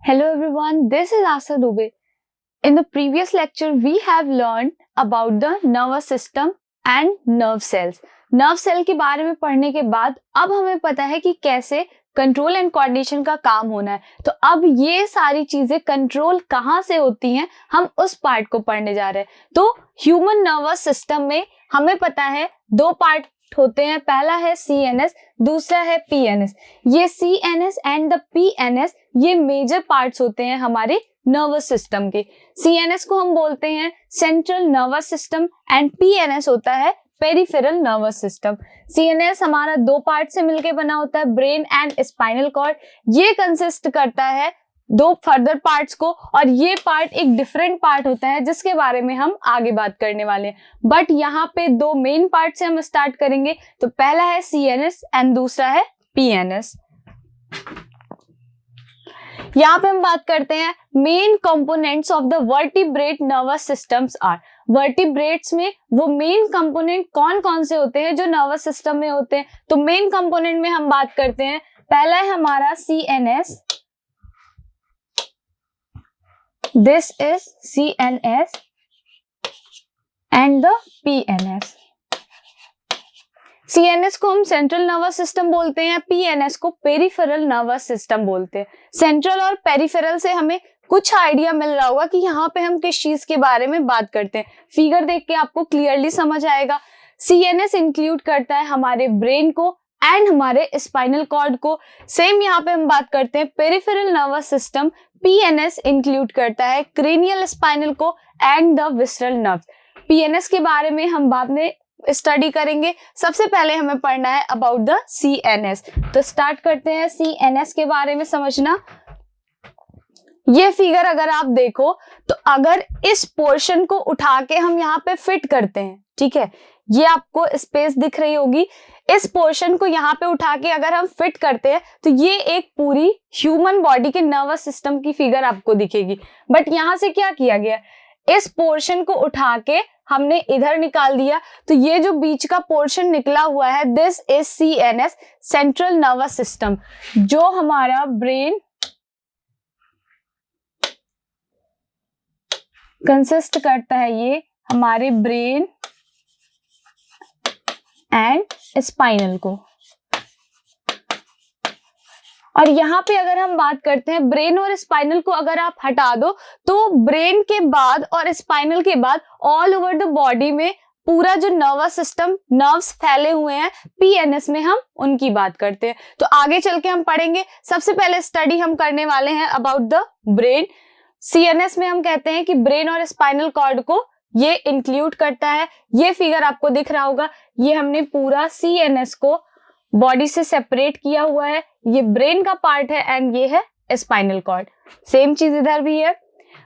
Hello everyone, this is Asa Dubey. In the previous lecture, we have learned about the nervous system and nerve cells. Nerve cell के बारे में पढ़ने के बाद अब हमें पता है कि कैसे कंट्रोल एंड कोऑर्डिनेशन का काम होना है. तो अब ये सारी चीजें कंट्रोल कहाँ से होती हैं, हम उस पार्ट को पढ़ने जा रहे हैं. तो ह्यूमन नर्वस सिस्टम में हमें पता है दो पार्ट होते हैं. पहला है CNS, दूसरा है PNS. ये CNS एंड द PNS ये मेजर पार्ट्स होते हैं हमारे नर्वस सिस्टम के. CNS को हम बोलते हैं central nervous system and PNS होता है पेरिफेरल नर्वस सिस्टम. CNS हमारा दो पार्ट से मिलकर बना होता है, ब्रेन एंड स्पाइनल कॉर्ड. ये कंसिस्ट करता है दो फर्दर पार्ट्स को, और ये पार्ट एक डिफरेंट पार्ट होता है जिसके बारे में हम आगे बात करने वाले हैं. बट यहाँ पे दो मेन पार्ट से हम स्टार्ट करेंगे. तो पहला है CNS एंड दूसरा है PNS. यहाँ पे हम बात करते हैं main components of the vertebrate nervous systems are. Vertebrates में वो मेन कंपोनेंट कौन कौन से होते हैं जो नर्वस सिस्टम में होते हैं. तो मेन कंपोनेंट में हम बात करते हैं, पहला है हमारा CNS. This is CNS and the PNS. CNS को हम सेंट्रल नर्वस सिस्टम बोलते हैं, PNS को पेरिफेरल नर्वस सिस्टम बोलते हैं. सेंट्रल और पेरिफेरल से हमें कुछ आइडिया मिल रहा होगा कि यहाँ पे हम किस चीज के बारे में बात करते हैं. फिगर देख के आपको क्लियरली समझ आएगा. CNS इंक्लूड करता है हमारे ब्रेन को एंड हमारे स्पाइनल कॉर्ड को. सेम यहाँ पे हम बात करते हैं peripheral nervous system. PNS include करता है क्रेनियल स्पाइनल को and the visceral nerves. PNS के बारे में हम बाद में स्टडी करेंगे. सबसे पहले हमें पढ़ना है अबाउट द CNS. तो स्टार्ट करते हैं CNS के बारे में समझना. ये फिगर अगर आप देखो तो अगर इस पोर्शन को उठा के हम यहाँ पे फिट करते हैं, ठीक है, ये आपको स्पेस दिख रही होगी. इस पोर्शन को यहाँ पे उठा के अगर हम फिट करते हैं तो ये एक पूरी ह्यूमन बॉडी के नर्वस सिस्टम की फिगर आपको दिखेगी. बट यहाँ से क्या किया गया, इस पोर्शन को उठा के हमने इधर निकाल दिया. तो ये जो बीच का पोर्शन निकला हुआ है, this is CNS, central nervous system. जो हमारा ब्रेन कंसिस्ट करता है, ये हमारे ब्रेन एंड स्पाइनल को. और यहाँ पे अगर हम बात करते हैं ब्रेन और स्पाइनल को अगर आप हटा दो तो ब्रेन के बाद और स्पाइनल के बाद ऑल ओवर द बॉडी में पूरा जो नर्वस सिस्टम नर्व्स फैले हुए हैं, PNS में हम उनकी बात करते हैं. तो आगे चल के हम पढ़ेंगे. सबसे पहले स्टडी हम करने वाले हैं अबाउट द ब्रेन. CNS में हम कहते हैं कि ब्रेन और स्पाइनल कॉर्ड को ये इंक्लूड करता है. ये फिगर आपको दिख रहा होगा, ये हमने पूरा CNS को बॉडी से सेपरेट किया हुआ है. ये ब्रेन का पार्ट है एंड ये है स्पाइनल कॉर्ड. सेम चीज इधर भी है.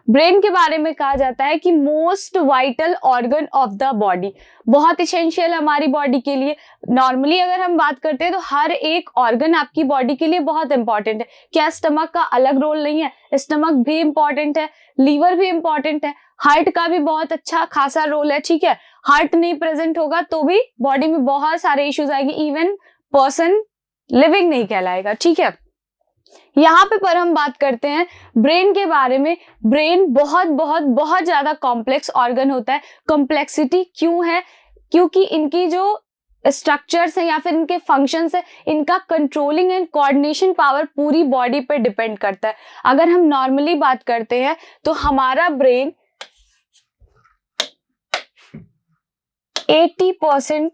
ब्रेन के बारे में कहा जाता है कि most vital organ of the body, बहुत इसेंशियल हमारी बॉडी के लिए. नॉर्मली अगर हम बात करते हैं तो हर एक ऑर्गन आपकी बॉडी के लिए बहुत इंपॉर्टेंट है. क्या स्टमक का अलग रोल नहीं है? स्टमक भी इंपॉर्टेंट है, लीवर भी इंपॉर्टेंट है, हार्ट का भी बहुत अच्छा खासा रोल है. ठीक है, हार्ट नहीं प्रेजेंट होगा तो भी बॉडी में बहुत सारे इश्यूज आएंगे, इवन पर्सन लिविंग नहीं कहलाएगा. ठीक है, यहाँ पे पर हम बात करते हैं ब्रेन के बारे में. ब्रेन बहुत बहुत बहुत ज्यादा कॉम्प्लेक्स ऑर्गन होता है. कॉम्प्लेक्सिटी क्यों है? क्योंकि इनकी जो स्ट्रक्चर्स हैं या फिर इनके फंक्शंस है, इनका कंट्रोलिंग एंड कोऑर्डिनेशन पावर पूरी बॉडी पे डिपेंड करता है. अगर हम नॉर्मली बात करते हैं तो हमारा ब्रेन 80%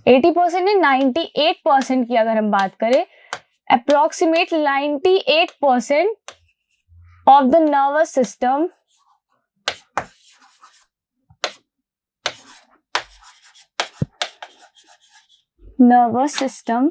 नहीं 98% की अगर हम बात करें, approximate 98% of the nervous system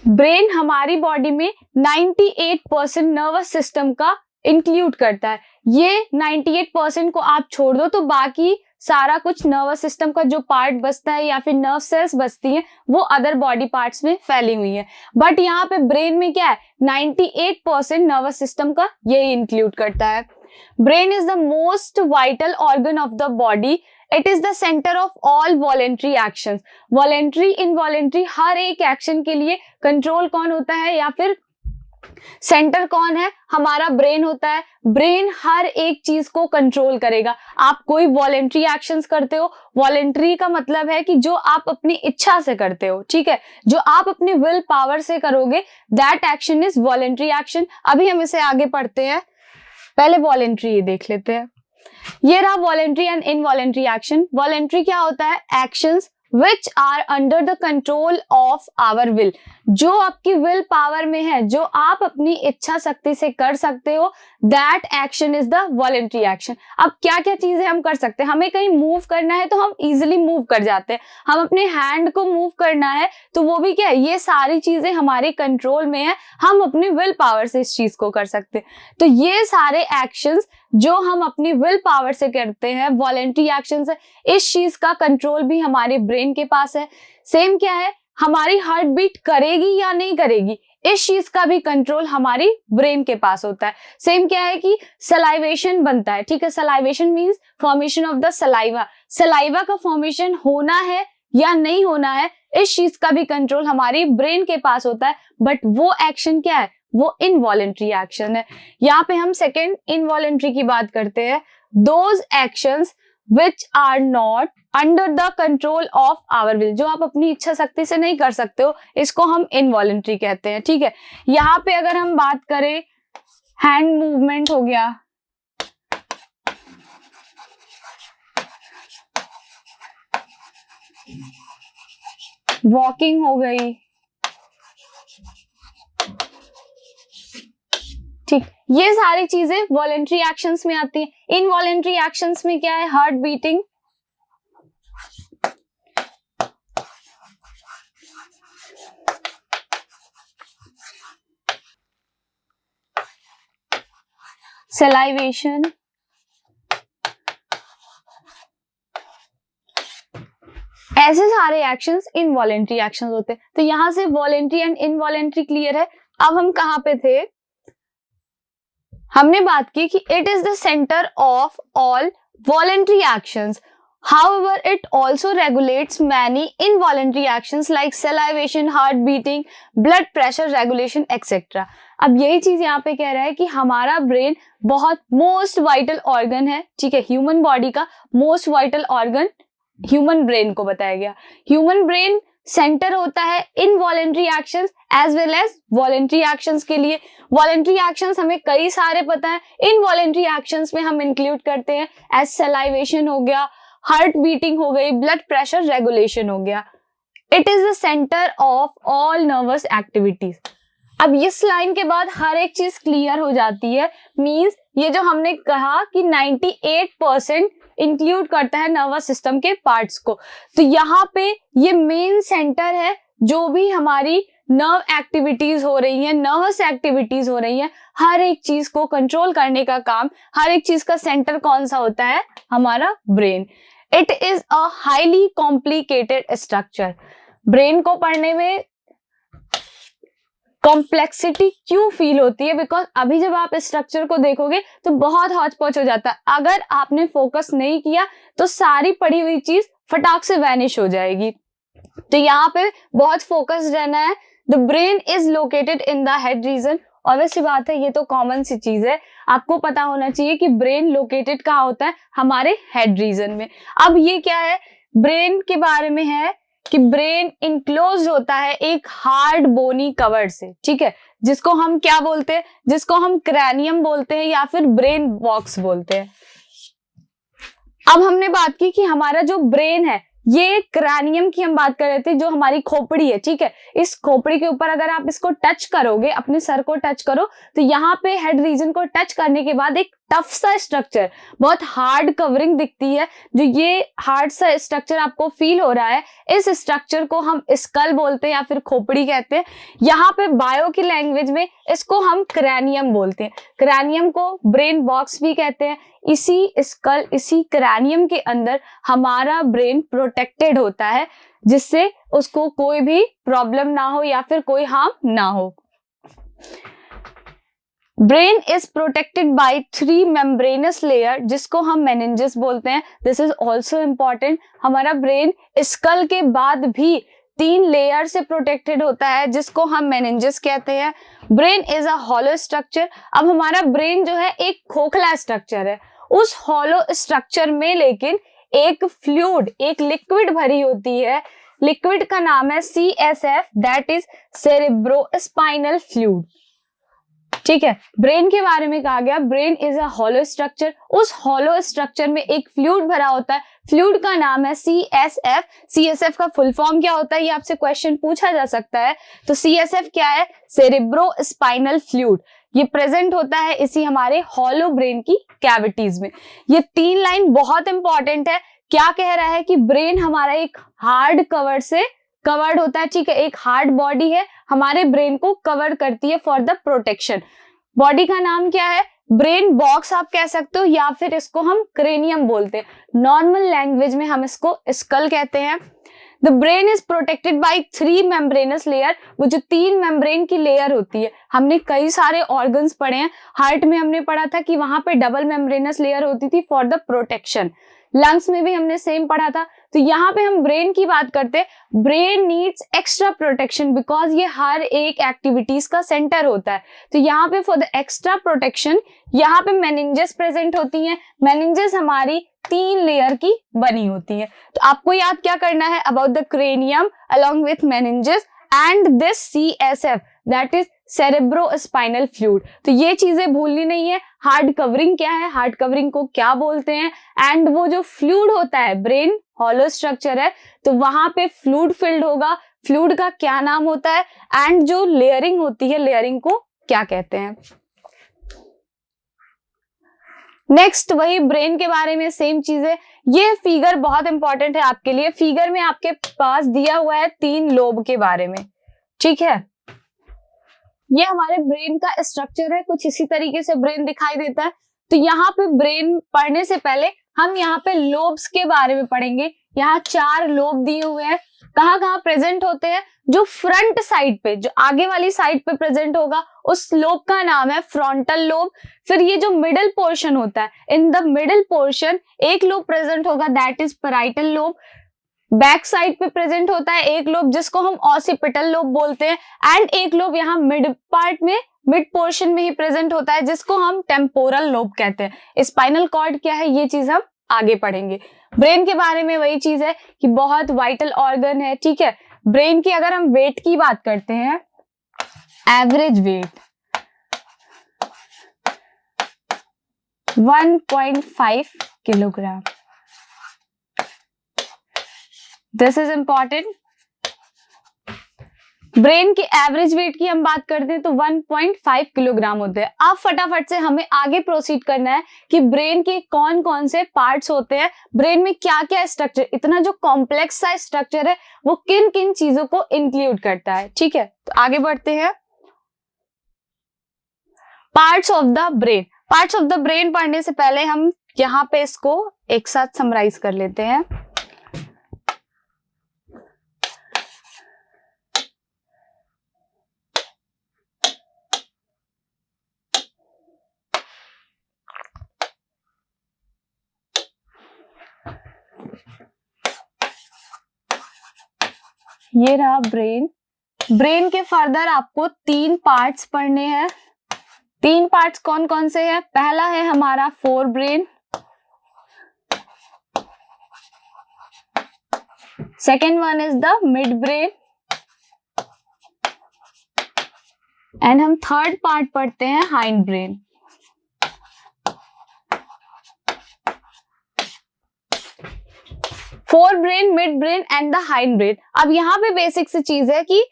brain हमारी बॉडी में 98% नर्वस सिस्टम का इंक्लूड करता है. ये 98% को आप छोड़ दो तो बाकी सारा कुछ नर्वस सिस्टम का जो पार्ट बचता है या फिर नर्व सेल्स बचती हैं वो अदर बॉडी पार्ट्स में फैली हुई है. बट यहाँ पे ब्रेन में क्या है, 98% नर्वस सिस्टम का ये इंक्लूड करता है. Brain is the most vital organ of the body. It is the centre of all voluntary actions. Voluntary involuntary हर एक एक्शन के लिए कंट्रोल कौन होता है या फिर सेंटर कौन है? हमारा ब्रेन होता है। ब्रेन हर एक चीज को कंट्रोल करेगा। आप कोई वॉलेंट्री एक्शंस करते हो, वॉलेंट्री का मतलब है कि जो आप अपनी इच्छा से करते हो, ठीक है, जो आप अपनी विल पावर से करोगे, that action is voluntary action. अभी हम इसे आगे पढ़ते हैं, पहले वॉलेंट्री देख लेते हैं। ये रहा voluntary and involuntary action. Voluntary क्या होता है? Actions which are under the control of our will, जो आपकी विल पावर में है, जो आप अपनी इच्छा शक्ति से कर सकते हो, that action is the voluntary action। अब क्या क्या चीजें हम कर सकते हैं? हमें कहीं मूव करना है तो हम इजिली मूव कर जाते हैं। हम अपने हैंड को मूव करना है तो वो भी क्या है? ये सारी चीजें हमारे कंट्रोल में है, हम अपनी विल पावर से इस चीज को कर सकते हैं। तो ये सारे एक्शंस जो हम अपनी विल पावर से करते हैं, वॉलेंट्री एक्शंस है। इस चीज का कंट्रोल भी हमारे ब्रेन के पास है। सेम क्या है? हमारी हार्ट बीट करेगी या नहीं करेगी, इस चीज का भी कंट्रोल हमारी ब्रेन के पास होता है। सेम क्या है कि सलाइवेशन बनता है, ठीक है, salivation means formation of the saliva. Saliva का फॉर्मेशन होना है या नहीं होना है, इस चीज का भी कंट्रोल हमारी ब्रेन के पास होता है। बट वो एक्शन क्या है? वो इनवॉलेंट्री एक्शन है। यहाँ पे हम सेकेंड इनवॉलेंट्री की बात करते हैं। Those actions which are not under the control of our will, जो आप अपनी इच्छा शक्ति से नहीं कर सकते हो, इसको हम इनवॉलेंट्री कहते हैं, ठीक है। यहाँ पे अगर हम बात करें, हैंड मूवमेंट हो गया, वॉकिंग हो गई, ठीक, ये सारी चीजें वॉलेंट्री एक्शंस में आती हैं। इनवॉलेंट्री एक्शंस में क्या है? हार्ट बीटिंग, सलाइवेशन, ऐसे सारे एक्शंस इनवॉलेंट्री एक्शंस होते हैं। तो यहां से वॉलेंट्री एंड इनवॉलेंट्री क्लियर है। अब हम कहां पे थे? हमने बात की कि it is the centre of all voluntary actions, however it also regulates many involuntary actions like salivation, heart beating, blood pressure regulation etc। अब यही चीज यहाँ पे कह रहा है कि हमारा ब्रेन बहुत मोस्ट वाइटल ऑर्गन है, ठीक है, ह्यूमन बॉडी का most vital organ human brain को बताया गया। ह्यूमन ब्रेन सेंटर होता है involuntary actions as well as voluntary actions के लिए। वॉलेंट्री एक्शंस हमें कई सारे पता है, इनवॉलेंट्री एक्शंस में हम इंक्लूड करते हैं एज सलाइवेशन हो गया, हार्ट बीटिंग हो गई, ब्लड प्रेशर रेगुलेशन हो गया। It is the centre of all nervous activities. अब इस लाइन के बाद हर एक चीज क्लियर हो जाती है। मींस ये जो हमने कहा कि 98% इंक्लूड करता है नर्वस सिस्टम के पार्ट्स को, तो यहाँ पे ये मेन सेंटर है। जो भी हमारी नर्व एक्टिविटीज हो रही है, नर्वस एक्टिविटीज हो रही है, हर एक चीज को कंट्रोल करने का काम, हर एक चीज का सेंटर कौन सा होता है? हमारा brain. It is a highly complicated structure. Brain को पढ़ने में कॉम्प्लेक्सिटी क्यों फील होती है? बिकॉज अभी जब आप इस स्ट्रक्चर को देखोगे तो बहुत हौच पौच हो जाता है। अगर आपने फोकस नहीं किया तो सारी पढ़ी हुई चीज फटाक से वैनिश हो जाएगी। तो यहाँ पे बहुत फोकस्ड रहना है। The brain is located in the head region. Obvious सी बात है, ये तो कॉमन सी चीज है, आपको पता होना चाहिए कि ब्रेन लोकेटेड कहाँ होता है? हमारे हेड रीजन में। अब ये क्या है? ब्रेन के बारे में है कि ब्रेन इनक्लोज होता है एक हार्ड बोनी कवर से, ठीक है, जिसको हम क्या बोलते हैं? जिसको हम क्रैनियम बोलते हैं या फिर ब्रेन बॉक्स बोलते हैं। अब हमने बात की कि हमारा जो ब्रेन है, ये क्रैनियम की हम बात कर रहे थे, जो हमारी खोपड़ी है, ठीक है। इस खोपड़ी के ऊपर अगर आप इसको टच करोगे, अपने सर को टच करो, तो यहाँ पे हेड रीजन को टच करने के बाद एक टफ सा स्ट्रक्चर, बहुत हार्ड कवरिंग दिखती है। जो ये हार्ड सा स्ट्रक्चर आपको फील हो रहा है, इस स्ट्रक्चर को हम स्कल बोलते हैं या फिर खोपड़ी कहते हैं। यहाँ पे बायो की लैंग्वेज में इसको हम क्रैनियम बोलते हैं। क्रैनियम को ब्रेन बॉक्स भी कहते हैं। इसी स्कल, इसी क्रैनियम के अंदर हमारा ब्रेन प्रोटेक्टेड होता है, जिससे उसको कोई भी प्रॉब्लम ना हो या फिर कोई हार्म ना हो। Brain is protected by 3 membranes layer जिसको हम मेनिंजेस बोलते हैं। This is also important. हमारा ब्रेन स्कल के बाद भी 3 लेयर से प्रोटेक्टेड होता है जिसको हम मेनिंजेस कहते हैं। Brain is a hollow structure. अब हमारा ब्रेन जो है एक खोखला स्ट्रक्चर है, उस हॉलो स्ट्रक्चर में लेकिन एक फ्लूइड, एक लिक्विड भरी होती है। लिक्विड का नाम है CSF, that is cerebrospinal fluid. ठीक है, ब्रेन के बारे में कहा गया brain is a hollow structure. उस हॉलो स्ट्रक्चर में एक फ्लूइड भरा होता है, फ्लूइड का नाम है CSF। CSF का फुल फॉर्म क्या होता है, ये आपसे क्वेश्चन पूछा जा सकता है। तो CSF क्या है, सेरेब्रोस्पाइनल फ्लूइड। ये प्रेजेंट होता है इसी हमारे हॉलो ब्रेन की कैविटीज में। ये 3 लाइन बहुत इंपॉर्टेंट है। क्या कह रहा है कि ब्रेन हमारा एक हार्ड कवर से कवर्ड होता है। ठीक है, एक हार्ड बॉडी है, हमारे ब्रेन को कवर करती है फॉर द प्रोटेक्शन। बॉडी का नाम क्या है, ब्रेन बॉक्स आप कह सकते हो, या फिर इसको हम क्रेनियम बोलते हैं। नॉर्मल लैंग्वेज में हम इसको स्कल कहते हैं। The brain is protected by 3 membranes layer. वो जो 3 मेम्ब्रेन की लेयर होती है, हमने कई सारे ऑर्गन्स पढ़े हैं। हार्ट में हमने पढ़ा था कि वहां पे डबल मेम्ब्रेनस लेयर होती थी फॉर द प्रोटेक्शन। लंग्स में भी हमने सेम पढ़ा था। तो यहाँ पे हम ब्रेन की बात करते हैं। Brain needs extra protection because ये हर एक एक्टिविटीज का सेंटर होता है। तो यहाँ पे फॉर द एक्स्ट्रा प्रोटेक्शन यहाँ पे मेनिंजेस प्रेजेंट होती हैं। मेनिंजेस हमारी 3 लेयर की बनी होती है। तो आपको याद क्या करना है, about the cranium along with meninges and this CSF, that is cerebrospinal fluid. तो ये चीजें भूलनी नहीं है। हार्ड कवरिंग क्या है, हार्ड कवरिंग को क्या बोलते हैं, एंड वो जो फ्लूइड होता है, ब्रेन हॉलो स्ट्रक्चर है तो वहां पे फ्लूइड फिल्ड होगा, फ्लूइड का क्या नाम होता है, एंड जो लेयरिंग होती है, लेयरिंग को क्या कहते हैं। नेक्स्ट वही ब्रेन के बारे में सेम चीज है। ये फिगर बहुत इंपॉर्टेंट है आपके लिए। फिगर में आपके पास दिया हुआ है 3 लोब के बारे में। ठीक है, ये हमारे ब्रेन का स्ट्रक्चर है, कुछ इसी तरीके से ब्रेन दिखाई देता है। तो यहाँ पे ब्रेन पढ़ने से पहले हम यहाँ पे लोब्स के बारे में पढ़ेंगे। यहाँ 4 लोब दिए हुए हैं। कहाँ कहाँ प्रेजेंट होते हैं, जो फ्रंट साइड पे, जो आगे वाली साइड पे प्रेजेंट होगा, उस लोब का नाम है फ्रंटल लोब। फिर ये जो मिडिल पोर्शन होता है, इन द मिडिल पोर्शन एक लोब प्रेजेंट होगा, that is parietal lobe. Back side पे प्रेजेंट होता है एक लोब जिसको हम ऑसिपिटल लोब बोलते हैं, एंड एक लोब यहाँ मिड पार्ट में, मिड पोर्शन में ही प्रेजेंट होता है जिसको हम टेम्पोरल लोब कहते हैं। स्पाइनल कॉर्ड क्या है, ये चीज हम आगे पढ़ेंगे। ब्रेन के बारे में वही चीज है कि बहुत वाइटल ऑर्गन है। ठीक है, ब्रेन की अगर हम वेट की बात करते हैं, average weight 1.5 kilogram. This is important. Brain के एवरेज वेट की हम बात करते हैं तो 1.5 किलोग्राम होते हैं। अब फटाफट से हमें आगे प्रोसीड करना है कि ब्रेन के कौन कौन से पार्ट्स होते हैं, ब्रेन में क्या क्या स्ट्रक्चर, इतना जो कॉम्प्लेक्स सा स्ट्रक्चर है वो किन किन चीजों को इंक्लूड करता है। ठीक है, तो आगे बढ़ते हैं। Parts of the brain. Parts of the brain पढ़ने से पहले हम यहाँ पे इसको एक साथ समराइज कर लेते हैं। ये रहा ब्रेन। ब्रेन के फर्दर आपको 3 पार्ट्स पढ़ने हैं। 3 पार्ट्स कौन कौन से हैं, पहला है हमारा fore brain, second one is the mid brain, and हम थर्ड पार्ट पढ़ते हैं hind brain. Fore brain, mid brain and the hind brain. अब यहाँ पे बेसिक सी चीज है कि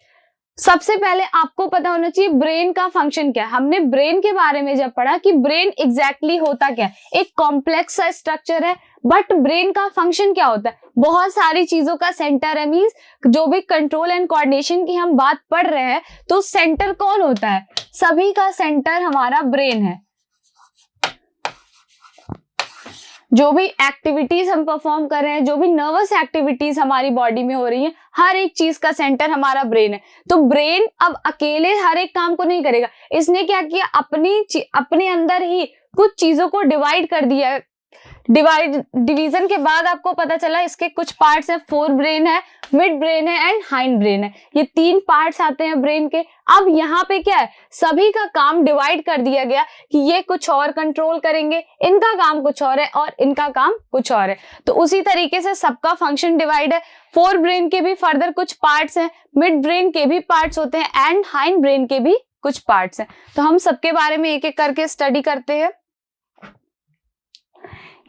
सबसे पहले आपको पता होना चाहिए ब्रेन का फंक्शन क्या है। हमने ब्रेन के बारे में जब पढ़ा कि ब्रेन एग्जैक्टली होता क्या है, एक कॉम्प्लेक्स सा स्ट्रक्चर है, बट ब्रेन का फंक्शन क्या होता है, बहुत सारी चीजों का सेंटर है। मींस जो भी कंट्रोल एंड कोऑर्डिनेशन की हम बात पढ़ रहे हैं तो सेंटर कौन होता है, सभी का सेंटर हमारा ब्रेन है। जो भी एक्टिविटीज हम परफॉर्म कर रहे हैं, जो भी नर्वस एक्टिविटीज हमारी बॉडी में हो रही है, हर एक चीज का सेंटर हमारा ब्रेन है। तो ब्रेन अब अकेले हर एक काम को नहीं करेगा, इसने क्या किया, अपने अंदर ही कुछ चीजों को डिवाइड कर दिया। डिवीजन के बाद आपको पता चला इसके कुछ पार्ट्स हैं, फोर ब्रेन है, मिड ब्रेन है एंड हाइंड ब्रेन है। ये तीन पार्ट्स आते हैं ब्रेन के। अब यहाँ पे क्या है, सभी का काम डिवाइड कर दिया गया कि ये कुछ और कंट्रोल करेंगे, इनका काम कुछ और है और इनका काम कुछ और है। तो उसी तरीके से सबका फंक्शन डिवाइड है। फोर ब्रेन के भी फर्दर कुछ पार्ट्स हैं, मिड ब्रेन के भी पार्ट्स होते हैं एंड हाइंड ब्रेन के भी कुछ पार्ट्स हैं। तो हम सबके बारे में एक एक करके स्टडी करते हैं।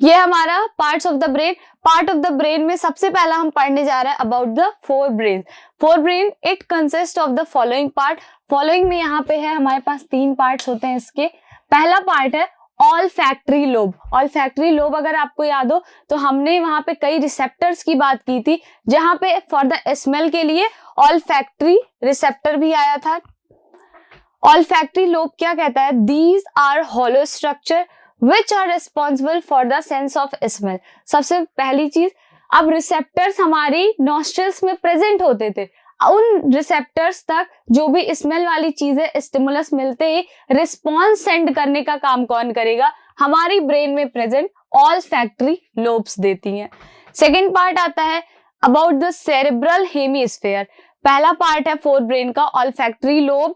ये हमारा parts of the brain. Part of the brain में सबसे पहला हम पढ़ने जा रहे हैं about the fore brain. Fore brain it consist of the following part. Following में यहाँ पे है हमारे पास तीन पार्ट्स होते हैं इसके। पहला पार्ट है ऑल्फैक्टरी लोब। ऑल्फैक्टरी लोब अगर आपको याद हो तो हमने वहां पे कई रिसेप्टर्स की बात की थी, जहां पे फॉर द स्मेल के लिए ऑल्फैक्टरी रिसेप्टर भी आया था। ऑल्फैक्टरी लोब क्या कहता है, these are hollow structure which are responsible for the sense of smell। सबसे पहली चीज, अब रिसेप्टर्स हमारी नॉस्ट्रल्स में प्रेजेंट होते थे, उन रिसेप्टर्स तक जो भी स्मेल वाली चीजें स्टिमुलस मिलते ही रिस्पॉन्स सेंड करने का काम कौन करेगा, हमारी ब्रेन में प्रेजेंट ऑल्फैक्टरी लोब्स देती हैं। सेकेंड पार्ट आता है अबाउट द सेरेब्रल हेमिस्फीयर। पहला पार्ट है फोर ब्रेन का ऑल्फैक्टरी लोब,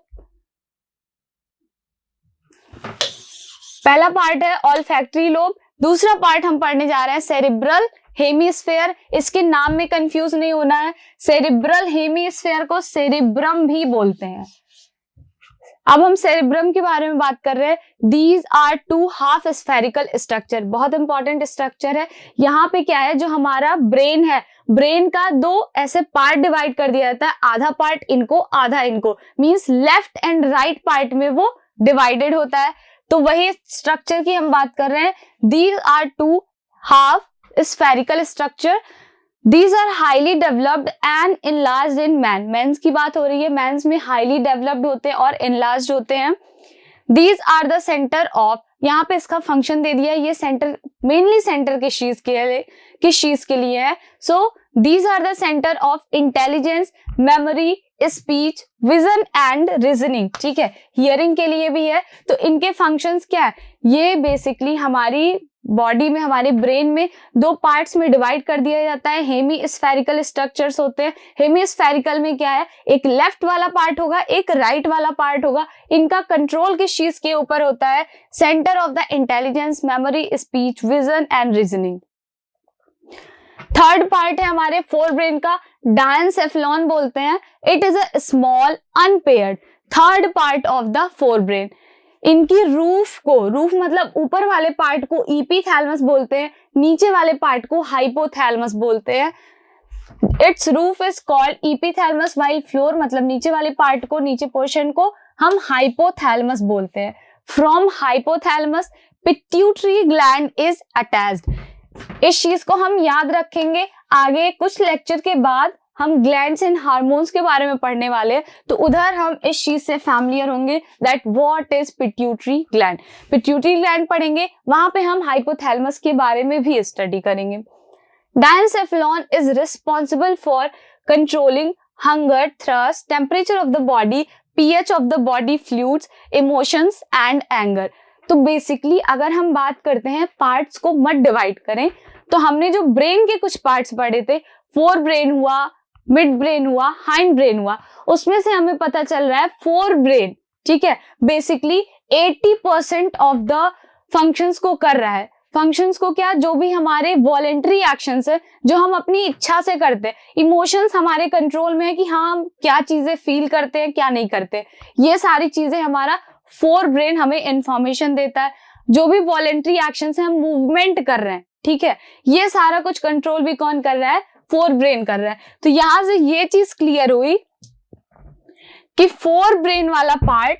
पहला पार्ट है ऑल्फैक्टरी लोब। दूसरा पार्ट हम पढ़ने जा रहे हैं सेरिब्रल हेमिस्फीयर। इसके नाम में कंफ्यूज नहीं होना है, सेरिब्रल हेमिस्फीयर को सेरिब्रम भी बोलते हैं। अब हम सेरिब्रम के बारे में बात कर रहे हैं। These are two half spherical structure, बहुत इंपॉर्टेंट स्ट्रक्चर है। यहाँ पे क्या है, जो हमारा ब्रेन है, ब्रेन का दो ऐसे पार्ट डिवाइड कर दिया जाता है, आधा पार्ट इनको आधा इनको, means left and right part में वो डिवाइडेड होता है। तो वही स्ट्रक्चर की हम बात कर रहे हैं। These are two half spherical structure, these are highly developed and enlarged in man. Men's की बात हो रही है, मेंस में हाईली डेवलप्ड होते हैं और इनलार्ज्ड होते हैं। These are the centre of, यहाँ पे इसका फंक्शन दे दिया, ये सेंटर मेनली सेंटर किस चीज के लिए है। So these are the centre of intelligence, memory, speech, vision and reasoning. ठीक है, हियरिंग के लिए भी है। तो इनके फंक्शंस क्या है, ये बेसिकली हमारी बॉडी में, हमारे ब्रेन में दो पार्ट्स में डिवाइड कर दिया जाता है। हेमी स्फेरिकल स्ट्रक्चर्स होते हैं। हेमी स्फेरिकल में क्या है, एक लेफ्ट वाला पार्ट होगा, एक राइट वाला पार्ट होगा। इनका कंट्रोल किस चीज के ऊपर होता है, centre of the intelligence, memory, speech, vision and reasoning. Third part है हमारे फोर ब्रेन का, डायनसेफलॉन बोलते हैं। It is a small unpaired third part of the fore brain. इनकी रूफ मतलब ऊपर वाले पार्ट को इपीथैलेमस बोलते हैं, नीचे वाले पार्ट को हाइपोथैलेमस बोलते हैं। Its roof is called epithalamus while floor, मतलब नीचे वाले पार्ट को, नीचे पोर्शन को हम हाइपोथैलेमस बोलते हैं। From hypothalamus pituitary gland is attached. इस चीज को हम याद रखेंगे, आगे कुछ लेक्चर के बाद हम ग्लैंड्स एंड हार्मोन्स के बारे में पढ़ने वाले हैं, तो उधर हम इस चीज से फैमिलियर होंगे that what is pituitary gland. Pituitary gland पढ़ेंगे, वहां पे हम हाइपोथैलेमस के बारे में भी स्टडी करेंगे। Diencephalon is responsible for controlling hunger, thirst, temperature of the body, pH of the body fluids, emotions and anger. तो बेसिकली अगर हम बात करते हैं, पार्ट्स को मत डिवाइड करें, तो हमने जो ब्रेन के कुछ पार्ट्स पढ़े थे, फोर ब्रेन हुआ, मिड ब्रेन हुआ, हाइंड ब्रेन हुआ, उसमें से हमें पता चल रहा है फोर ब्रेन, ठीक है, बेसिकली 80% ऑफ द फंक्शंस को कर रहा है। फंक्शंस को क्या, जो भी हमारे वॉलेंट्री एक्शंस है, जो हम अपनी इच्छा से करते हैं। इमोशंस हमारे कंट्रोल में है कि हाँ हम क्या चीजें फील करते हैं, क्या नहीं करते। ये सारी चीजें हमारा फोर ब्रेन हमें इंफॉर्मेशन देता है। जो भी वॉलेंट्री एक्शंस है, हम मूवमेंट कर रहे हैं, ठीक है, ये सारा कुछ कंट्रोल भी कौन कर रहा है, फोर ब्रेन कर रहा है। तो यहां से ये चीज क्लियर हुई कि फोर ब्रेन वाला पार्ट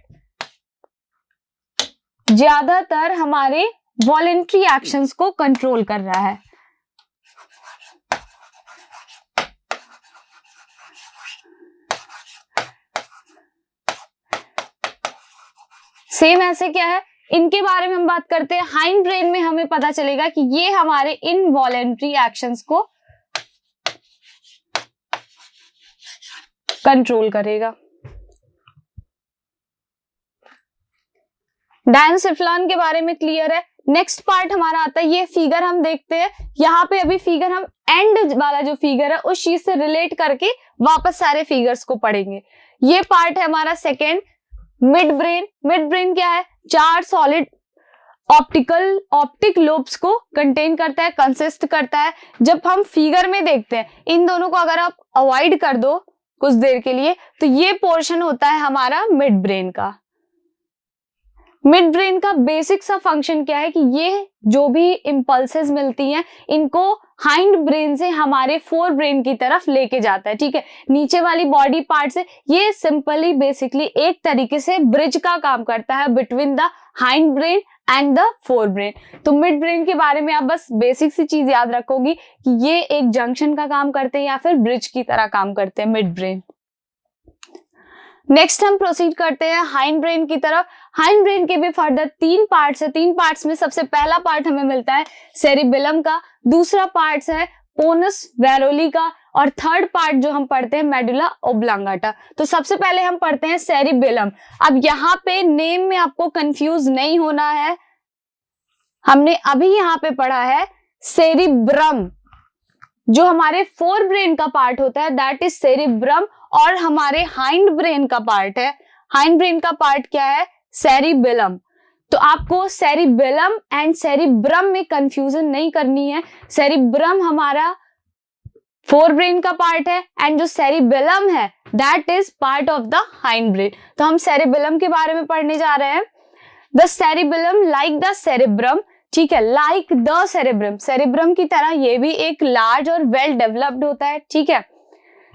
ज्यादातर हमारे वॉलेंट्री एक्शंस को कंट्रोल कर रहा है। सेम ऐसे क्या है, इनके बारे में हम बात करते हैं, हाइंड ब्रेन में हमें पता चलेगा कि ये हमारे इनवॉलेंट्री एक्शंस को कंट्रोल करेगा। डायनोसिफलान के बारे में क्लियर है। नेक्स्ट पार्ट हमारा आता है, ये फिगर हम देखते हैं। यहाँ पे अभी फिगर हम एंड वाला जो फिगर है उस चीज से रिलेट करके वापस सारे फिगर्स को पढ़ेंगे। ये पार्ट है हमारा second, mid brain. Mid brain क्या है? 4 सॉलिड ऑप्टिक लोब्स को कंटेन करता है, कंसिस्ट करता है। जब हम फिगर में देखते हैं, इन दोनों को अगर आप अवॉइड कर दो कुछ देर के लिए, तो ये पोर्शन होता है हमारा मिड ब्रेन का। मिड ब्रेन का बेसिक सा फंक्शन क्या है कि ये जो भी इंपल्सेस मिलती हैं इनको हाइंड ब्रेन से हमारे फोर ब्रेन की तरफ लेके जाता है, ठीक है। नीचे वाली बॉडी पार्ट से ये सिंपली बेसिकली एक तरीके से ब्रिज का काम करता है between the hind brain and the fore brain. तो मिड ब्रेन के बारे में आप बस बेसिक सी चीज याद रखोगी कि ये एक जंक्शन का काम करते हैं या फिर ब्रिज की तरह काम करते हैं मिड ब्रेन। नेक्स्ट हम प्रोसीड करते हैं हाइंड ब्रेन की तरफ। हाइंड ब्रेन के भी फर्दर 3 पार्ट्स है। 3 पार्ट्स में सबसे पहला पार्ट हमें मिलता है सेरिबेलम का, दूसरा पार्ट है पोनस वैरोली का, और थर्ड पार्ट जो हम पढ़ते हैं मेडुला ओब्लांगाटा। तो सबसे पहले हम पढ़ते हैं सेरिबेलम। अब यहाँ पे नेम में आपको कंफ्यूज नहीं होना है, हमने अभी यहाँ पे पढ़ा है सेरिब्रम। जो हमारे फोर ब्रेन का पार्ट होता है दैट इज सेरिब्रम, और हमारे हाइंड ब्रेन का पार्ट है, हाइंड ब्रेन का पार्ट क्या है? सेरिबेलम। तो आपको सेरिबेलम एंड सेरिब्रम में कंफ्यूजन नहीं करनी है। सेरिब्रम हमारा फोर ब्रेन का पार्ट है एंड जो सेरिबेलम है that is part of the hind brain. तो हम सेरिबेलम के बारे में पढ़ने जा रहे हैं। The cerebellum like the cerebrum, ठीक है, लाइक द सेरिब्रम, सेरिब्रम की तरह ये भी एक लार्ज और वेल डेवलप्ड होता है, ठीक है।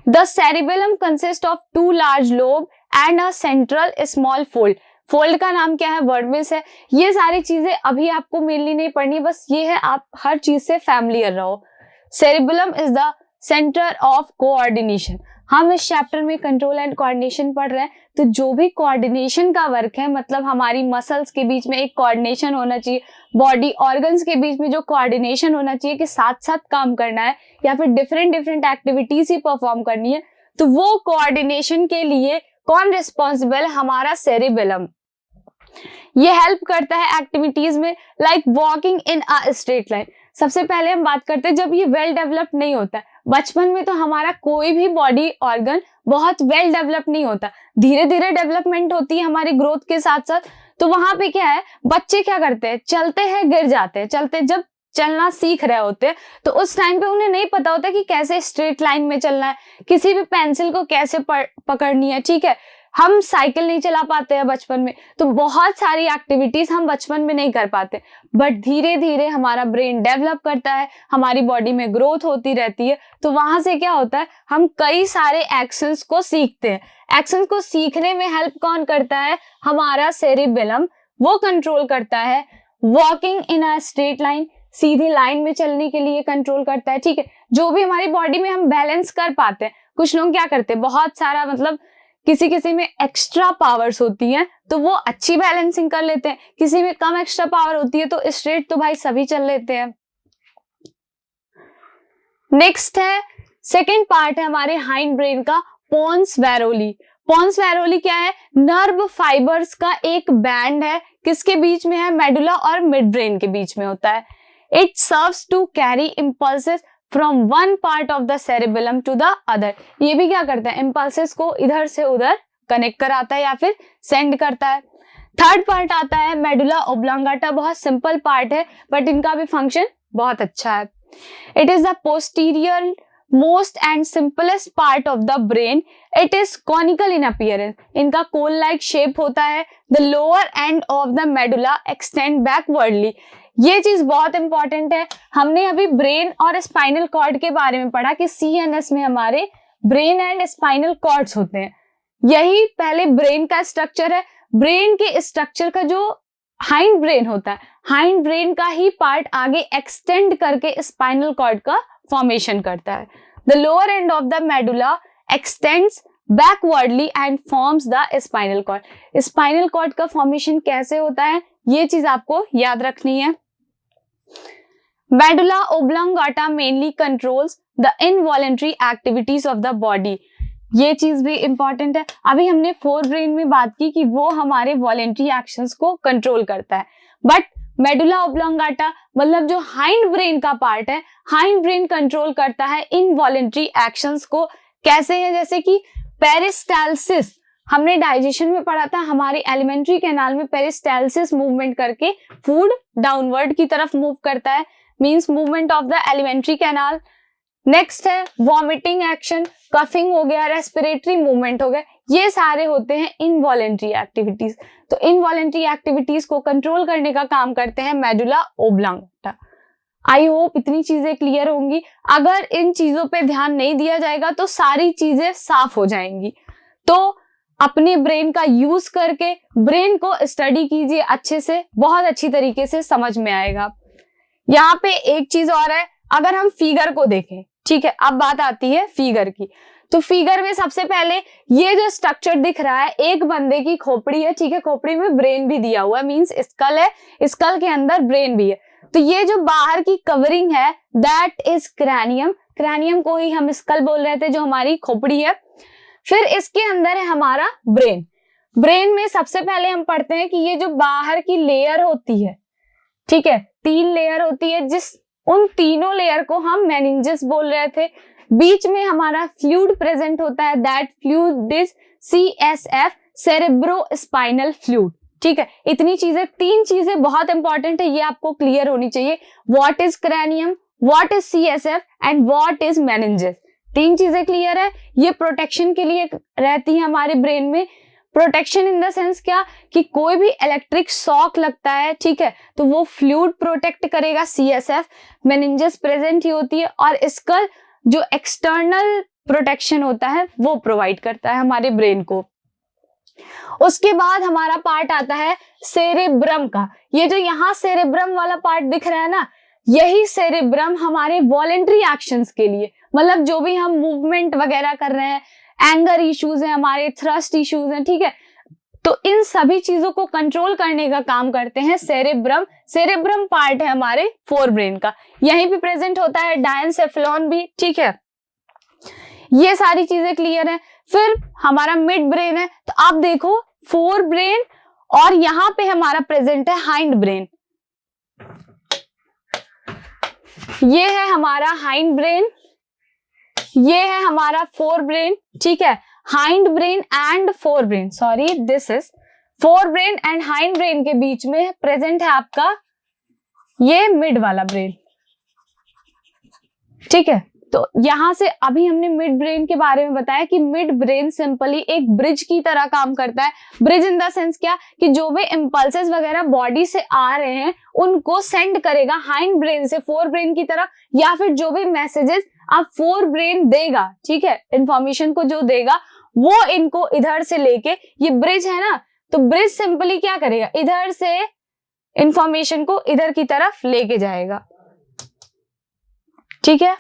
The cerebellum consist of 2 large lobe and a central small fold. Fold का नाम क्या है? वर्डमिस है। ये सारी चीजें अभी आपको मेनली नहीं पढ़नी, बस ये है आप हर चीज से फैमिलियर रहो। Cerebellum is the centre of coordination. हम इस चैप्टर में कंट्रोल एंड कोऑर्डिनेशन पढ़ रहे हैं, तो जो भी कोऑर्डिनेशन का वर्क है, मतलब हमारी मसल्स के बीच में एक कोऑर्डिनेशन होना चाहिए, बॉडी ऑर्गन्स के बीच में जो कोऑर्डिनेशन होना चाहिए कि साथ साथ काम करना है या फिर डिफरेंट एक्टिविटीज ही परफॉर्म करनी है, तो वो कोऑर्डिनेशन के लिए कौन रिस्पॉन्सिबल है? हमारा सेरिबेलम। ये हेल्प करता है एक्टिविटीज में like walking in a straight line. सबसे पहले हम बात करते हैं जब ये वेल डेवलप्ड नहीं होता है। बचपन में तो हमारा कोई भी बॉडी ऑर्गन बहुत वेल डेवलप नहीं होता, धीरे धीरे डेवलपमेंट होती है हमारी ग्रोथ के साथ साथ। तो वहां पे क्या है, बच्चे क्या करते हैं? चलते हैं, गिर जाते हैं। जब चलना सीख रहे होते हैं तो उस टाइम पे उन्हें नहीं पता होता कि कैसे स्ट्रेट लाइन में चलना है, किसी भी पेंसिल को कैसे पकड़नी है, ठीक है। हम साइकिल नहीं चला पाते हैं बचपन में, तो बहुत सारी एक्टिविटीज हम बचपन में नहीं कर पाते, बट धीरे धीरे हमारा ब्रेन डेवलप करता है, हमारी बॉडी में ग्रोथ होती रहती है, तो वहां से क्या होता है, हम कई सारे एक्शंस को सीखते हैं। एक्शंस को सीखने में हेल्प कौन करता है? हमारा सेरिबेलम। वो कंट्रोल करता है walking in a straight line, Sidhi line में चलने के लिए कंट्रोल करता है, ठीक है। जो भी हमारी बॉडी में हम बैलेंस कर पाते हैं, कुछ लोग क्या करते हैं, बहुत सारा मतलब किसी में एक्स्ट्रा पावर्स होती हैं तो वो अच्छी बैलेंसिंग कर लेते हैं, किसी में कम एक्स्ट्रा पावर होती है तो स्ट्रेट तो भाई सभी चल लेते हैं। नेक्स्ट है सेकेंड पार्ट है हमारे हाइंड ब्रेन का पोन्स वैरोली। पोन्स वैरोली क्या है? नर्व फाइबर्स का एक बैंड है, किसके बीच में है? मेडुला और मिड ब्रेन के बीच में होता है। It serves to carry impulses from one part of the cerebellum to the other. ये भी क्या करता है? इंपल्सेस को इधर से उधर कनेक्ट कराता है या फिर सेंड करता है। थर्ड पार्ट आता है मेडुला ओब्लांगाटा। बहुत सिंपल पार्ट है बट इनका भी फंक्शन बहुत अच्छा है। It is the posterior most and simplest part of the brain. It is conical in appearance. इनका कोन लाइक शेप होता है। The lower end of the medulla extend backwardly. ये चीज बहुत इंपॉर्टेंट है। हमने अभी ब्रेन और स्पाइनल कॉर्ड के बारे में पढ़ा कि CNS में हमारे ब्रेन एंड स्पाइनल कॉर्ड्स होते हैं। यही पहले ब्रेन का स्ट्रक्चर है। ब्रेन के स्ट्रक्चर का जो हाइंड ब्रेन होता है, हाइंड ब्रेन का ही पार्ट आगे एक्सटेंड करके स्पाइनल कॉर्ड का फॉर्मेशन करता है। The lower end of the medulla extends backwardly and forms the spinal cord. Spinal cord का फॉर्मेशन कैसे होता है, ये चीज आपको याद रखनी है। Medulla oblongata mainly controls the involuntary activities of the body. ये चीज भी इंपॉर्टेंट है। अभी हमने फोर ब्रेन में बात की कि वो हमारे वॉलेंट्री एक्शंस को कंट्रोल करता है, बट मेडुला ओब्लांगाटा मतलब जो हाइंड ब्रेन का पार्ट है, हाइंड ब्रेन कंट्रोल करता है इनवॉलेंट्री एक्शंस को। कैसे है, जैसे कि पेरिस्टाल्सिस, हमने डाइजेशन में पढ़ा था, हमारे एलिमेंट्री कैनाल में पेरिस्टाल्सिस मूवमेंट करके फूड डाउनवर्ड की तरफ मूव करता है, means movement of the alimentary canal. Next है वॉमिटिंग एक्शन, कफिंग हो गया, रेस्पिरेटरी मूवमेंट हो गया, ये सारे होते हैं इनवॉलेंट्री एक्टिविटीज। तो इनवॉलेंट्री एक्टिविटीज को कंट्रोल करने का काम करते हैं मेडुला ओब्लांगाटा। आई होप इतनी चीजें क्लियर होंगी। अगर इन चीजों पे ध्यान नहीं दिया जाएगा तो सारी चीजें साफ हो जाएंगी। तो अपने ब्रेन का यूज करके ब्रेन को स्टडी कीजिए अच्छे से, बहुत अच्छी तरीके से समझ में आएगा। यहाँ पे एक चीज और है, अगर हम फिगर को देखें, ठीक है, अब बात आती है फिगर की। तो फिगर में सबसे पहले ये जो स्ट्रक्चर दिख रहा है, एक बंदे की खोपड़ी है, ठीक है, खोपड़ी में ब्रेन भी दिया हुआ है, मींस स्कल है, स्कल के अंदर ब्रेन भी है। तो ये जो बाहर की कवरिंग है दैट इज क्रैनियम, क्रैनियम को ही हम स्कल बोल रहे थे, जो हमारी खोपड़ी है। फिर इसके अंदर है हमारा ब्रेन। ब्रेन में सबसे पहले हम पढ़ते हैं कि ये जो बाहर की लेयर होती है, ठीक है, 3 लेयर होती है, उन तीनों लेयर को हम मेनिंजेस बोल रहे थे। बीच में हमारा फ्लूइड प्रेजेंट होता है, that fluid is CSF, cerebro spinal fluid, ठीक है। इतनी चीजें, 3 चीजें बहुत इंपॉर्टेंट है, ये आपको क्लियर होनी चाहिए। What is cranium, what is CSF and what is meninges. 3 चीजें क्लियर है। ये प्रोटेक्शन के लिए रहती है हमारे ब्रेन में। प्रोटेक्शन इन द सेंस क्या, कि कोई भी इलेक्ट्रिक शॉक लगता है, ठीक है, तो वो फ्लूइड प्रोटेक्ट करेगा, CSF। मेनिंजेस प्रेजेंट ही होती है, और इसका जो एक्सटर्नल प्रोटेक्शन होता है वो प्रोवाइड करता है हमारे ब्रेन को। उसके बाद हमारा पार्ट आता है सेरेब्रम का। ये जो यहाँ सेरेब्रम वाला पार्ट दिख रहा है ना, यही सेरेब्रम हमारे वॉलेंट्री एक्शंस के लिए, मतलब जो भी हम मूवमेंट वगैरह कर रहे हैं, एंगर इश्यूज है हमारे, थ्रस्ट इश्यूज हैं, ठीक है, तो इन सभी चीजों को कंट्रोल करने का काम करते हैं सेरेब्रम। सेरेब्रम पार्ट है हमारे फोर ब्रेन का, यहीं पे प्रेजेंट होता है डायनसेफेलॉन भी, ठीक है। ये सारी चीजें क्लियर है। फिर हमारा मिड ब्रेन है, तो आप देखो फोर ब्रेन और यहां पे हमारा प्रेजेंट है हाइंड ब्रेन। ये है हमारा हाइंड ब्रेन, ये है हमारा फोर ब्रेन, ठीक है। Hind brain and fore brain, sorry this is fore brain and hind brain के बीच में प्रेजेंट है आपका ये मिड वाला ब्रेन, ठीक है। तो यहां से अभी हमने मिड ब्रेन के बारे में बताया कि मिड ब्रेन सिंपली एक ब्रिज की तरह काम करता है। ब्रिज इन द सेंस क्या, कि जो भी इंपल्सेस वगैरह बॉडी से आ रहे हैं उनको सेंड करेगा हाइंड ब्रेन से फोर ब्रेन की तरह, या फिर जो भी मैसेजेस अब फोर ब्रेन देगा, ठीक है, इंफॉर्मेशन को जो देगा वो इनको इधर से लेके, ये ब्रिज है ना, तो ब्रिज सिंपली क्या करेगा, इधर से इंफॉर्मेशन को इधर की तरफ लेके जाएगा, ठीक है।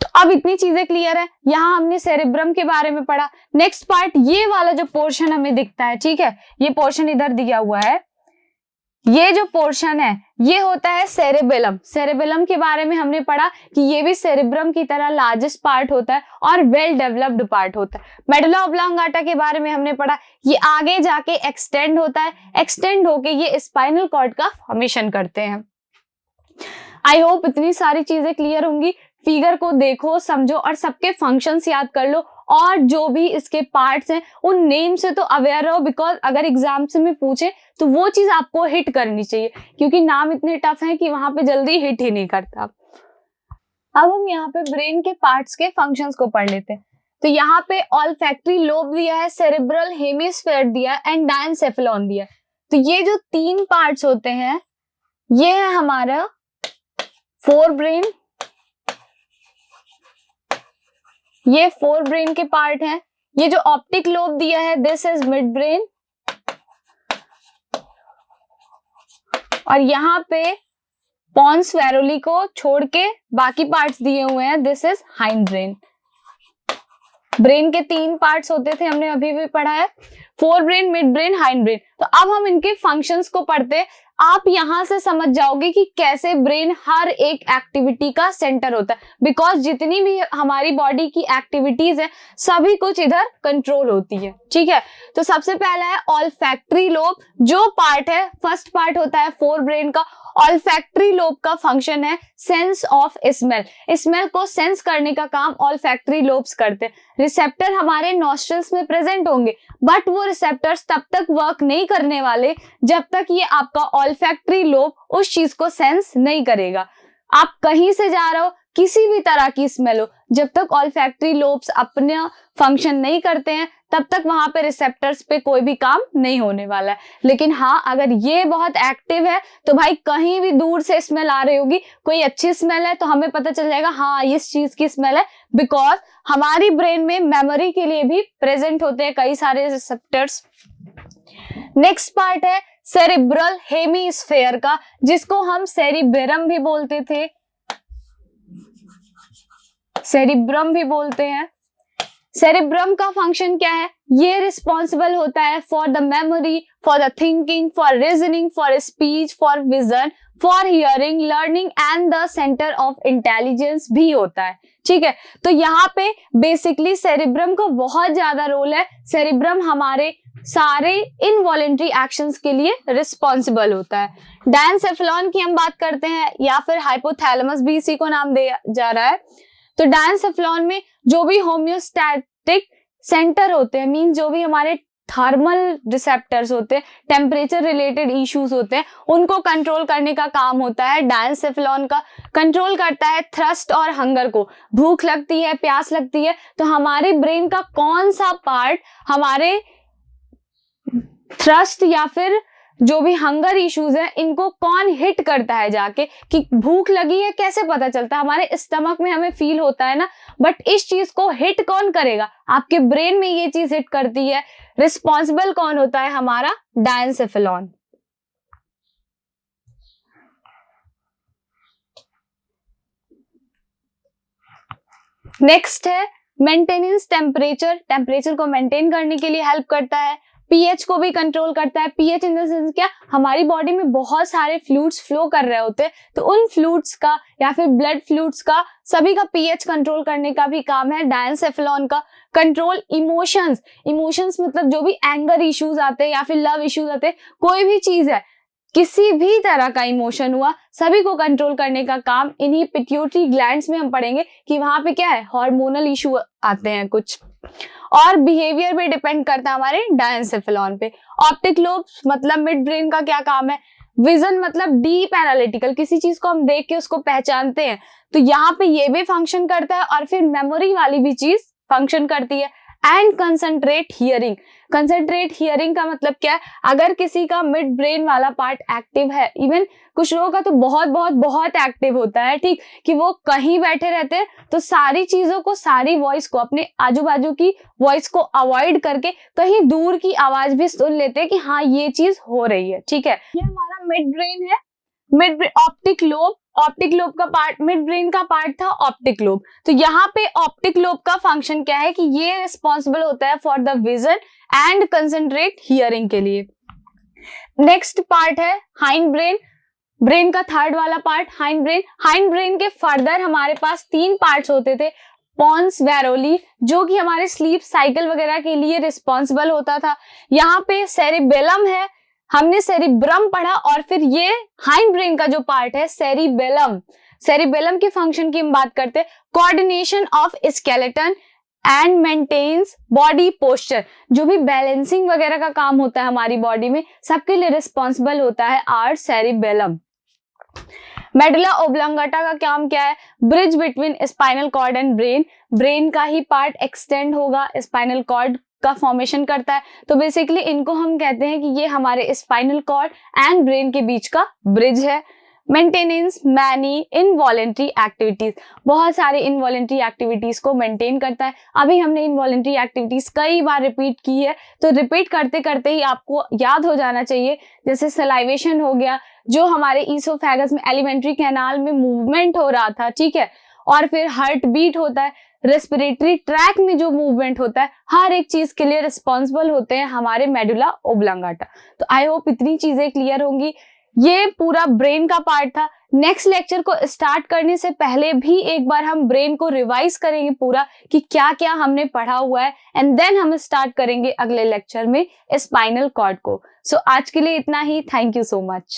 तो अब इतनी चीजें क्लियर है। यहां हमने सेरेब्रम के बारे में पढ़ा। नेक्स्ट पार्ट, ये वाला जो पोर्शन हमें दिखता है, ठीक है, ये पोर्शन इधर दिया हुआ है, ये जो पोर्शन है ये होता है सेरेबेलम। सेरेबेलम के बारे में हमने पढ़ा कि ये भी सेरेब्रम की तरह लार्जेस्ट पार्ट होता है और वेल डेवलप्ड पार्ट होता है। मेडुला ओब्लांगाटा के बारे में हमने पढ़ा, ये आगे जाके एक्सटेंड होता है, एक्सटेंड होके ये स्पाइनल कॉर्ड का फॉर्मेशन करते हैं। आई होप इतनी सारी चीजें क्लियर होंगी। फिगर को देखो, समझो और सबके फंक्शंस याद कर लो, और जो भी इसके पार्ट्स हैं उन नेम से तो अवेयर रहो, बिकॉज अगर एग्जाम से में पूछे तो वो चीज आपको हिट करनी चाहिए, क्योंकि नाम इतने टफ हैं कि वहां पे जल्दी हिट ही नहीं करता। अब हम यहाँ पे ब्रेन के पार्ट्स के फंक्शंस को पढ़ लेते हैं। तो यहाँ पे ऑल्फैक्टरी लोब दिया है, सेरेब्रल हेमिस्फीयर दिया है एंड डायनसेफेलॉन दिया है। तो ये जो 3 पार्ट्स होते हैं ये है हमारा फोर ब्रेन, ये फोर ब्रेन के पार्ट हैं। ये जो ऑप्टिक लोब दिया है दिस इज मिड ब्रेन, और यहाँ पे पॉन्स वेरोली को छोड़ के बाकी पार्ट्स दिए हुए हैं, this is hind brain. Brain के 3 पार्ट्स होते थे, हमने अभी भी पढ़ा है, fore brain, mid brain, hind brain. तो अब हम इनके फंक्शंस को पढ़ते हैं। आप यहां से समझ जाओगे कि कैसे ब्रेन हर एक एक्टिविटी का सेंटर होता है, बिकॉज जितनी भी हमारी बॉडी की एक्टिविटीज है सभी कुछ इधर कंट्रोल होती है। ठीक है, तो सबसे पहला है ऑल्फैक्टरी लोब। जो पार्ट है, फर्स्ट पार्ट होता है फोर ब्रेन का। ऑल्फैक्टरी लोब का फंक्शन है सेंस ऑफ स्मेल। स्मेल को सेंस करने का काम ऑल्फैक्टरी लोब्स करते हैं। रिसेप्टर हमारे नॉस्ट्रल्स में प्रेजेंट होंगे, बट वो रिसेप्टर्स तब तक वर्क नहीं करने वाले जब तक ये आपका ऑल्फैक्टरी लोब उस चीज को सेंस नहीं करेगा। आप कहीं से जा रहे हो, किसी भी तरह की स्मेल हो, जब तक ऑल्फैक्टरी लोब्स अपना फंक्शन नहीं करते हैं तब तक वहां पे रिसेप्टर्स पे कोई भी काम नहीं होने वाला है। लेकिन हाँ, अगर ये बहुत एक्टिव है तो भाई कहीं भी दूर से स्मेल आ रही होगी, कोई अच्छी स्मेल है तो हमें पता चल जाएगा हाँ इस चीज की स्मेल है, बिकॉज हमारी ब्रेन में मेमोरी के लिए भी प्रेजेंट होते हैं कई सारे रिसेप्टर्स। नेक्स्ट पार्ट है सेरिब्रल हेमीस्फेयर का, जिसको हम सेरिबेरम भी बोलते थे, सेरिब्रम भी बोलते हैं। सेरिब्रम का फंक्शन क्या है? ये रिस्पॉन्सिबल होता है for the memory, for the thinking, for reasoning, for speech, for vision, for hearing, learning and the centre of intelligence भी होता है। ठीक है, तो यहाँ पे बेसिकली सेरिब्रम का बहुत ज्यादा रोल है। सेरिब्रम हमारे सारे इनवॉलेंट्री एक्शंस के लिए रिस्पॉन्सिबल होता है। डायनसेफेलॉन की हम बात करते हैं, या फिर हाइपोथैलेमस भी इसी को नाम दिया जा रहा है। तो डायनसेफेलॉन में जो भी होम्योस्टैटिक सेंटर होते हैं, मीन जो भी हमारे थर्मल रिसेप्टर्स होते हैं, टेम्परेचर रिलेटेड इश्यूज होते हैं, उनको कंट्रोल करने का काम होता है डायनसेफेलॉन का। कंट्रोल करता है थ्रस्ट और हंगर को। भूख लगती है, प्यास लगती है, तो हमारे ब्रेन का कौन सा पार्ट हमारे थ्रस्ट या फिर जो भी हंगर इश्यूज है इनको कौन हिट करता है जाके, कि भूख लगी है कैसे पता चलता है? हमारे स्टमक में हमें फील होता है ना, बट इस चीज को हिट कौन करेगा? आपके ब्रेन में ये चीज हिट करती है। रिस्पॉन्सिबल कौन होता है? हमारा डायनसेफेलॉन। नेक्स्ट है मेंटेनेंस टेम्परेचर। टेम्परेचर को मेंटेन करने के लिए हेल्प करता है। पीएच को भी कंट्रोल करता है। पीएच इन द सेंस क्या, हमारी बॉडी में बहुत सारे फ्लूइड्स फ्लो कर रहे होते हैं, तो उन फ्लूइड्स का या फिर ब्लड फ्लूइड्स का सभी का पीएच कंट्रोल करने का भी काम है डायनसेफेलॉन का। कंट्रोल इमोशंस, इमोशंस मतलब जो भी एंगर इश्यूज आते हैं या फिर लव इश्यूज आते हैं, कोई भी चीज है, किसी भी तरह का इमोशन हुआ, सभी को कंट्रोल करने का काम इन्हीं पिट्यूटरी ग्लैंड्स में हम पढ़ेंगे कि वहां पे क्या है, हार्मोनल इशू आते हैं कुछ। और बिहेवियर पे डिपेंड करता है हमारे डायनसेफेलॉन पे। ऑप्टिक लोब मतलब मिड ब्रेन का क्या काम है? विजन मतलब डीप एनालिटिकल, किसी चीज को हम देख के उसको पहचानते हैं, तो यहाँ पे ये भी फंक्शन करता है। और फिर मेमोरी वाली भी चीज फंक्शन करती है। And concentrate hearing. Concentrate hearing का मतलब क्या है? अगर किसी का मिड ब्रेन वाला पार्ट एक्टिव है, इवन कुछ लोगों का तो बहुत बहुत बहुत एक्टिव होता है, ठीक, कि वो कहीं बैठे रहते हैं तो सारी चीजों को, सारी वॉइस को, अपने आजू बाजू की वॉइस को अवॉइड करके कहीं दूर की आवाज भी सुन लेते हैं कि हाँ ये चीज हो रही है। ठीक है, ये हमारा मिड ब्रेन है। Mid optic lobe, optic lobe का पार्ट, मिड ब्रेन का पार्ट था ऑप्टिक लोब। तो यहाँ पे ऑप्टिक लोब का फंक्शन क्या है कि ये रिस्पॉन्सिबल होता है for the vision and concentrate hearing के लिए। नेक्स्ट पार्ट है हाइंड ब्रेन, ब्रेन का थर्ड वाला part hind brain. Hind brain के फर्दर हमारे पास 3 पार्ट्स होते थे। पॉन्स वेरोली, जो कि हमारे स्लीप साइकिल वगैरह के लिए रिस्पॉन्सिबल होता था। यहाँ पे सेरिबेलम है, हमने सेरिब्रम पढ़ा, और फिर ये हाइंड ब्रेन का जो पार्ट है सेरिबेलम। सेरिबेलम के फंक्शन की हम बात करते हैं, coordination of skeleton and maintains body posture. जो भी बैलेंसिंग वगैरह का काम होता है हमारी बॉडी में, सबके लिए रिस्पॉन्सिबल होता है आर सेरिबेलम। मेडुला ओब्लांगेटा का काम क्या है? Bridge between spinal cord and brain. Brain का ही पार्ट एक्सटेंड होगा, स्पाइनल कॉर्ड का फॉर्मेशन करता है। तो बेसिकली इनको हम कहते हैं कि ये हमारे स्पाइनल कॉर्ड एंड ब्रेन के बीच का ब्रिज है। मेंटेनेंस मैनी इनवॉलेंट्री एक्टिविटीज, बहुत सारे इनवॉलेंट्री एक्टिविटीज को मेंटेन करता है। अभी हमने इनवॉलेंट्री एक्टिविटीज कई बार रिपीट की है, तो रिपीट करते करते ही आपको याद हो जाना चाहिए। जैसे सलाइवेशन हो गया, जो हमारे ईसोफेगस में एलिमेंट्री कैनाल में मूवमेंट हो रहा था, ठीक है, और फिर हार्ट बीट होता है, रेस्पिरेटरी ट्रैक में जो मूवमेंट होता है, हर एक चीज के लिए रिस्पॉन्सिबल होते हैं हमारे मेडुला ओब्लांगाटा। तो आई होप इतनी चीजें क्लियर होंगी। ये पूरा ब्रेन का पार्ट था। नेक्स्ट लेक्चर को स्टार्ट करने से पहले भी एक बार हम ब्रेन को रिवाइज करेंगे पूरा कि क्या क्या हमने पढ़ा हुआ है, एंड देन हम स्टार्ट करेंगे अगले लेक्चर में स्पाइनल कॉर्ड को। सो आज के लिए इतना ही। Thank you so much.